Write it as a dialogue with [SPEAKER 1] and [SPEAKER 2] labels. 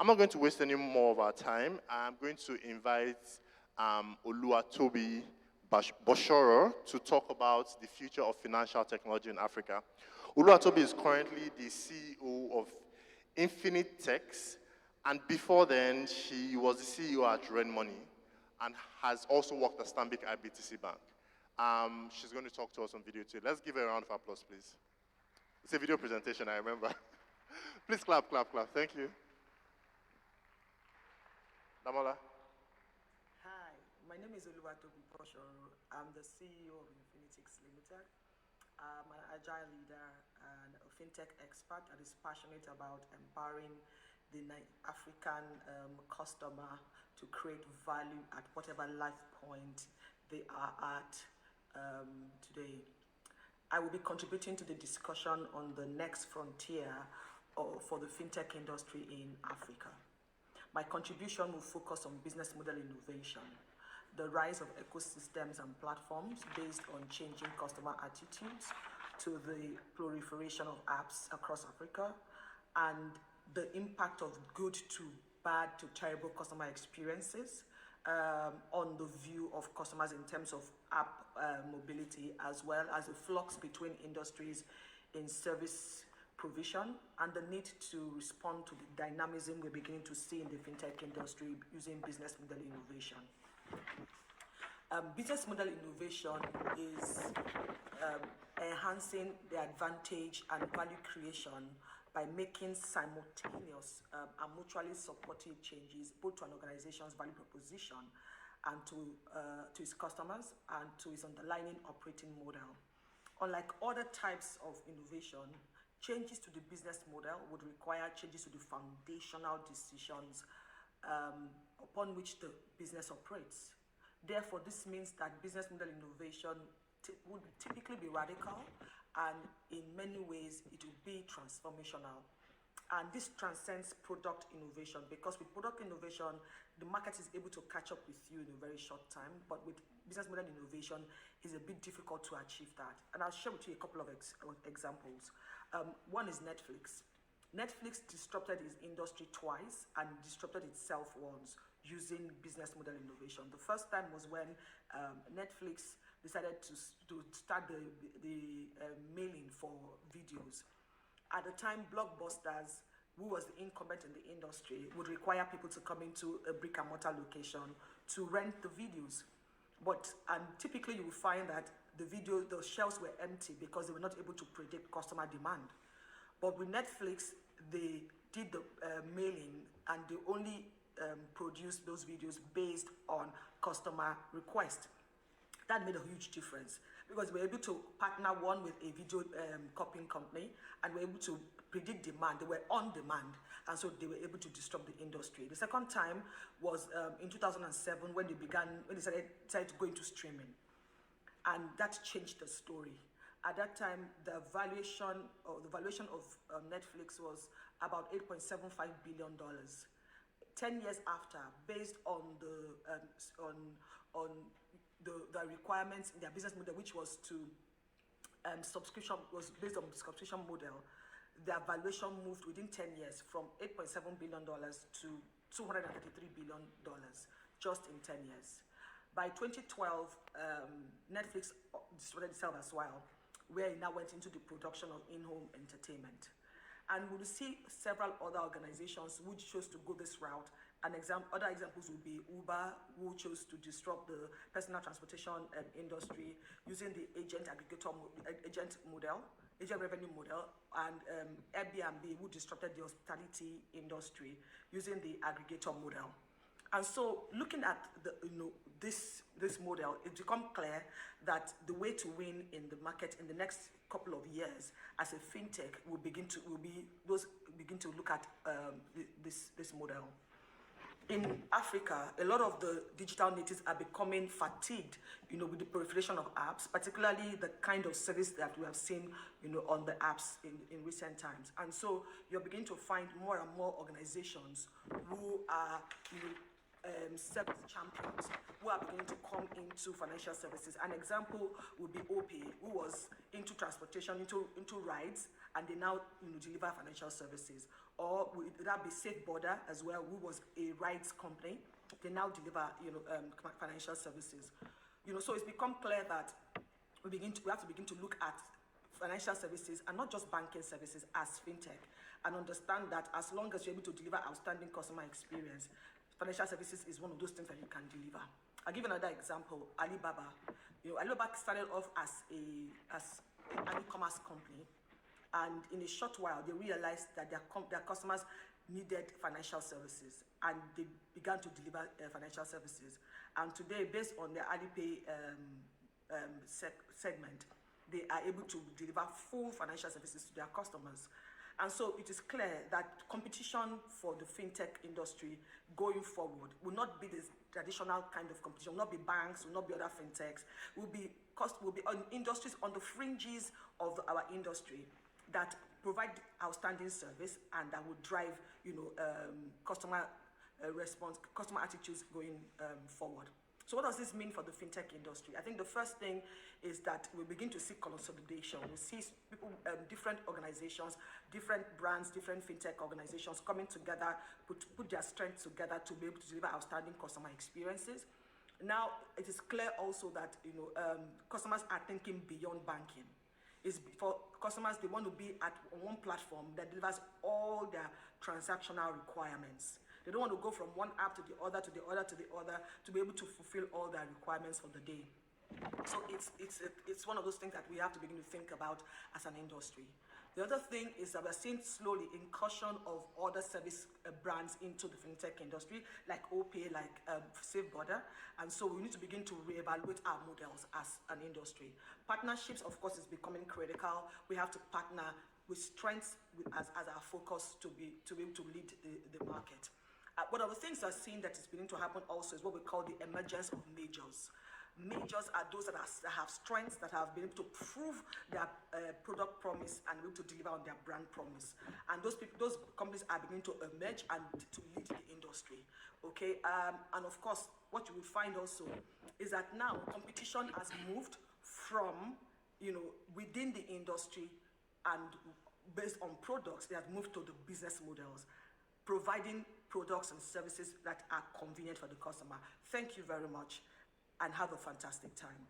[SPEAKER 1] I'm not going to waste any more of our time. I'm going to invite Oluwatobi Boshoro to talk about the future of financial technology in Africa. Oluwatobi is currently the CEO of Infinitetiks, and before then, she was the CEO at Renmoney and has also worked at Stanbic IBTC Bank. She's going to talk to us on video too. Let's give her a round of applause, please. It's a video presentation, I remember. Please clap, clap, clap. Thank you. Damola.
[SPEAKER 2] Hi, my name is Oluwatobi Boshoro. I'm the CEO of Infintetiks Limited. I'm an agile leader and a fintech expert that is passionate about empowering the African customer to create value at whatever life point they are at today. I will be contributing to the discussion on the next frontier for the fintech industry in Africa. My contribution will focus on business model innovation, the rise of ecosystems and platforms based on changing customer attitudes, to the proliferation of apps across Africa, and the impact of good to bad to terrible customer experiences on the view of customers in terms of app mobility, as well as the flux between industries in service provision and the need to respond to the dynamism we're beginning to see in the fintech industry using business model innovation. Business model innovation is enhancing the advantage and value creation by making simultaneous and mutually supportive changes both to an organization's value proposition and to its customers and to its underlying operating model. Unlike other types of innovation, changes to the business model would require changes to the foundational decisions upon which the business operates. Therefore, this means that business model innovation would typically be radical, and in many ways it will be transformational. And this transcends product innovation, because with product innovation, the market is able to catch up with you in a very short time, but with business model innovation, it's a bit difficult to achieve that. And I'll share with you a couple of examples. One is Netflix. Netflix disrupted its industry twice and disrupted itself once using business model innovation. The first time was when Netflix decided to start the mailing for videos. At the time, Blockbusters, who was the incumbent in the industry, would require people to come into a brick and mortar location to rent the videos. And typically you will find that the shelves were empty because they were not able to predict customer demand. But with Netflix, they did the mailing, and they only produced those videos based on customer request. That made a huge difference, because we were able to partner one with a video copying company, and we were able to predict demand. They were on demand, and so they were able to disrupt the industry. The second time was in 2007 when they decided to go into streaming, and that changed the story. At that time, the valuation of Netflix was about $8.75 billion. 10 years after, based on the requirements in their business model, which was based on subscription model, their valuation moved within 10 years from $8.7 billion to $233 billion, just in 10 years. By 2012, Netflix destroyed itself as well, where it now went into the production of in-home entertainment. And we'll see several other organizations which chose to go this route. Other examples would be Uber, who chose to disrupt the personal transportation industry using the agent revenue model, and Airbnb, who disrupted the hospitality industry using the aggregator model. And so, looking at this model, it become clear that the way to win in the market in the next couple of years as a fintech will begin to look at this model. In Africa, a lot of the digital natives are becoming fatigued, with the proliferation of apps, particularly the kind of service that we have seen, on the apps in recent times. And so you're beginning to find more and more organizations who are, service champions who are beginning to come into financial services. An example would be OPay, who was into transportation, into rides, and they now deliver financial services. Or would that be Safe Border as well, who was a rides company? They now deliver financial services. So it's become clear that we have to begin to look at financial services and not just banking services as fintech, and understand that as long as you're able to deliver outstanding customer experience, financial services is one of those things that you can deliver. I'll give another example. Alibaba. Alibaba started off as an e-commerce company, and in a short while they realized that their customers needed financial services, and they began to deliver financial services. And today, based on their Alipay segment, they are able to deliver full financial services to their customers. And so it is clear that competition for the fintech industry going forward will not be this traditional kind of competition, will not be banks, will not be other fintechs, will be on industries on the fringes of our industry that provide outstanding service and that will drive customer response, customer attitudes going forward. So what does this mean for the fintech industry? I think the first thing is that we begin to see consolidation. We see people, different organizations, different brands, different fintech organizations coming together, put their strength together to be able to deliver outstanding customer experiences. Now, it is clear also that customers are thinking beyond banking. Is for customers, they want to be on one platform that delivers all their transactional requirements. They don't want to go from one app to the other, to the other, to the other, to be able to fulfill all their requirements for the day. So it's one of those things that we have to begin to think about as an industry. The other thing is that we're seeing slowly incursion of other service brands into the fintech industry, like OPay, like Safe Border. And so we need to begin to reevaluate our models as an industry. Partnerships, of course, is becoming critical. We have to partner with strengths as our focus to be able to lead the market. One of the things I've seen that is beginning to happen also is what we call the emergence of majors. Majors are those that have strengths, that have been able to prove their product promise and able to deliver on their brand promise. And those companies are beginning to emerge and to lead the industry. Okay, and of course, what you will find also is that now competition has moved from within the industry, and based on products, they have moved to the business models, providing products and services that are convenient for the customer. Thank you very much, and have a fantastic time.